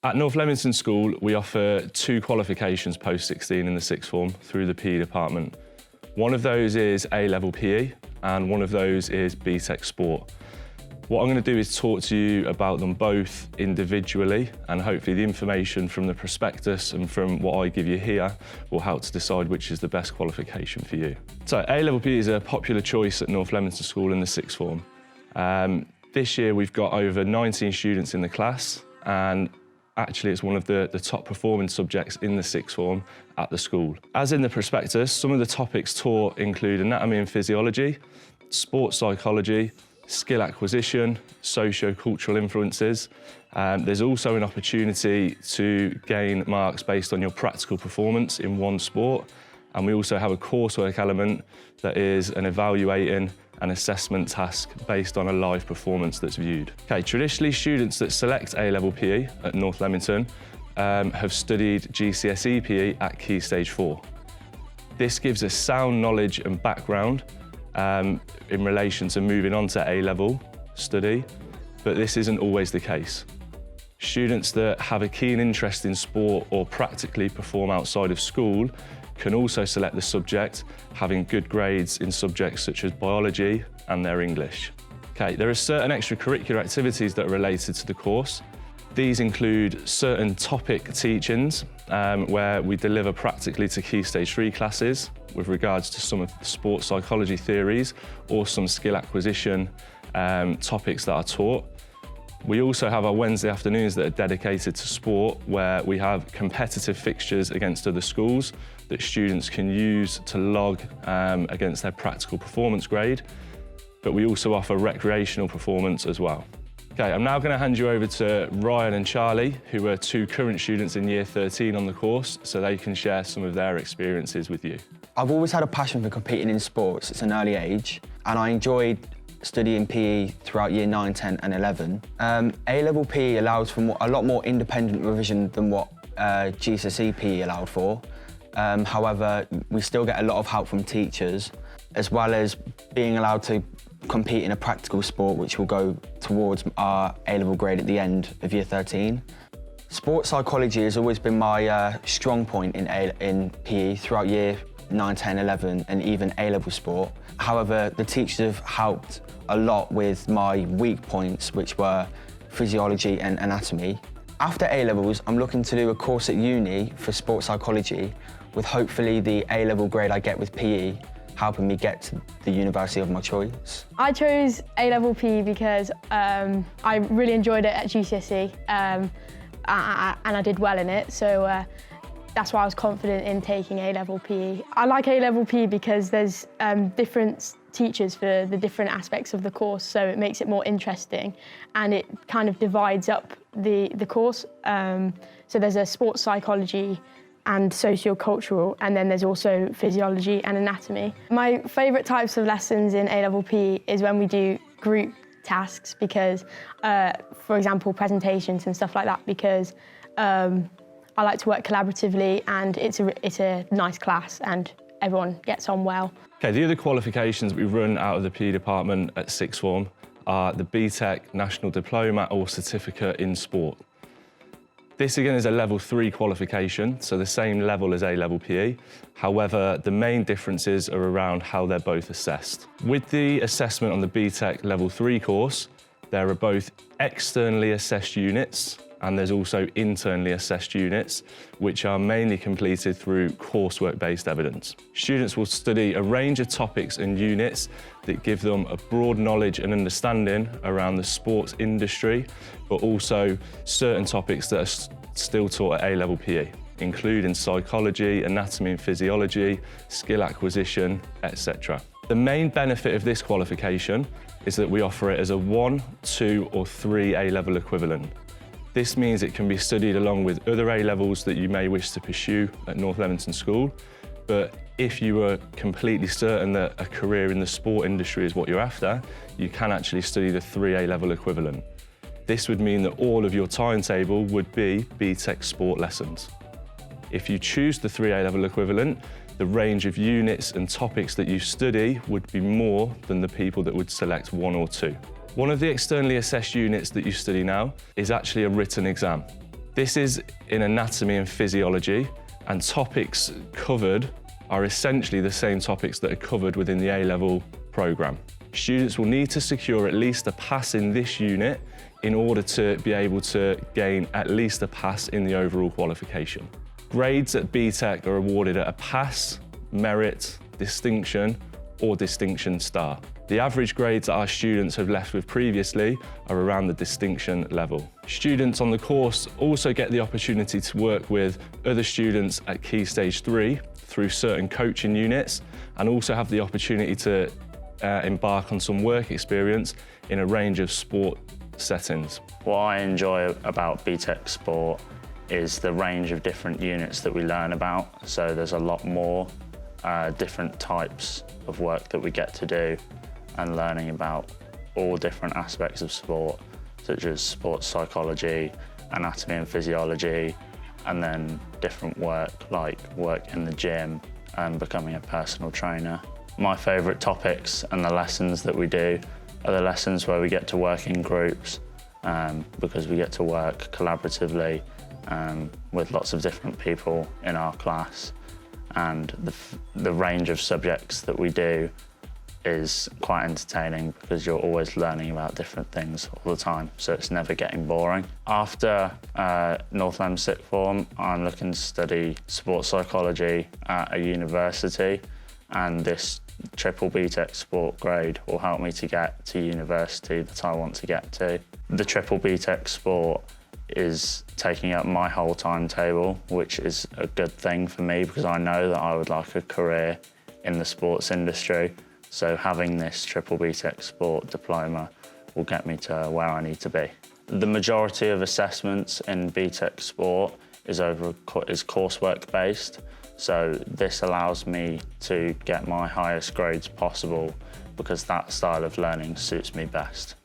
At North Leamington School, we offer 2 qualifications post-16 in the sixth form through the PE department. One of those is A-level PE and one of those is BTEC Sport. What I'm going to do is talk to you about them both individually, and hopefully the information from the prospectus and from what I give you here will help to decide which is the best qualification for you. So A-level PE is a popular choice at North Leamington School in the sixth form. This year we've got over 19 students in the class, and actually it's one of the top performing subjects in the sixth form at the school. As in the prospectus, some of the topics taught include anatomy and physiology, sports psychology, skill acquisition, socio-cultural influences. There's also an opportunity to gain marks based on your practical performance in one sport, and we also have a coursework element that is an evaluating an assessment task based on a live performance that's viewed. Okay, traditionally students that select A-level PE at North Leamington have studied GCSE PE at Key Stage 4. This gives us sound knowledge and background in relation to moving on to A-level study, but this isn't always the case. Students that have a keen interest in sport or practically perform outside of school can also select the subject, having good grades in subjects such as biology and their English. Okay, there are certain extracurricular activities that are related to the course. These include certain topic teachings where we deliver practically to Key Stage 3 classes with regards to some of the sports psychology theories or some skill acquisition topics that are taught. We also have our Wednesday afternoons that are dedicated to sport, where we have competitive fixtures against other schools that students can use to log against their practical performance grade, but we also offer recreational performance as well. Okay, I'm now going to hand you over to Ryan and Charlie, who are 2 current students in Year 13 on the course, so they can share some of their experiences with you. I've always had a passion for competing in sports at an early age, and I enjoyed studying PE throughout Year 9, 10 and 11. A-level PE allows for a lot more independent revision than what GCSE PE allowed for. However, we still get a lot of help from teachers, as well as being allowed to compete in a practical sport which will go towards our A-level grade at the end of Year 13. Sports psychology has always been my strong point in PE throughout Year 9, 10, 11 and even A-level sport. However, the teachers have helped a lot with my weak points, which were physiology and anatomy. After A-levels, I'm looking to do a course at uni for sports psychology, with hopefully the A-level grade I get with PE helping me get to the university of my choice. I chose A-level PE because I really enjoyed it at GCSE and I did well in it, so that's why I was confident in taking A-level PE. I like A-level PE because there's different teachers for the different aspects of the course, so it makes it more interesting and it kind of divides up the course. So there's a sports psychology and socio-cultural, and then there's also physiology and anatomy. My favourite types of lessons in A-level PE is when we do group tasks because, for example, presentations and stuff like that, because I like to work collaboratively and it's a nice class and everyone gets on well. Okay, the other qualifications we run out of the PE department at sixth form are the BTEC National Diploma or Certificate in Sport. This again is a level 3 qualification, so the same level as A-level PE. However, the main differences are around how they're both assessed. With the assessment on the BTEC level 3 course, there are both externally assessed units and there's also internally assessed units, which are mainly completed through coursework-based evidence. Students will study a range of topics and units that give them a broad knowledge and understanding around the sports industry, but also certain topics that are still taught at A-level PE, including psychology, anatomy and physiology, skill acquisition, etc. The main benefit of this qualification is that we offer it as a 1, 2 or 3 A-level equivalent. This means it can be studied along with other A-levels that you may wish to pursue at North Leamington School, but if you are completely certain that a career in the sport industry is what you're after, you can actually study the 3 A-level equivalent. This would mean that all of your timetable would be BTEC sport lessons. If you choose the 3 A-level equivalent, the range of units and topics that you study would be more than the people that would select 1 or 2. One of the externally assessed units that you study now is actually a written exam. This is in anatomy and physiology, and topics covered are essentially the same topics that are covered within the A-level programme. Students will need to secure at least a pass in this unit in order to be able to gain at least a pass in the overall qualification. Grades at BTEC are awarded at a pass, merit, distinction, or distinction star. The average grades that our students have left with previously are around the distinction level. Students on the course also get the opportunity to work with other students at Key Stage 3 through certain coaching units, and also have the opportunity to embark on some work experience in a range of sport settings. What I enjoy about BTEC Sport is the range of different units that we learn about. So there's a lot more different types of work that we get to do, and learning about all different aspects of sport, such as sports psychology, anatomy and physiology, and then different work like work in the gym and becoming a personal trainer. My favourite topics and the lessons that we do are the lessons where we get to work in groups, because we get to work collaboratively with lots of different people in our class, and the range of subjects that we do is quite entertaining because you're always learning about different things all the time, so it's never getting boring. After North Leamington Sixth Form, I'm looking to study sports psychology at a university, and this triple BTEC sport grade will help me to get to university that I want to get to. The triple BTEC sport is taking up my whole timetable, which is a good thing for me because I know that I would like a career in the sports industry. So having this triple BTEC sport diploma will get me to where I need to be. The majority of assessments in BTEC sport is coursework based. So this allows me to get my highest grades possible because that style of learning suits me best.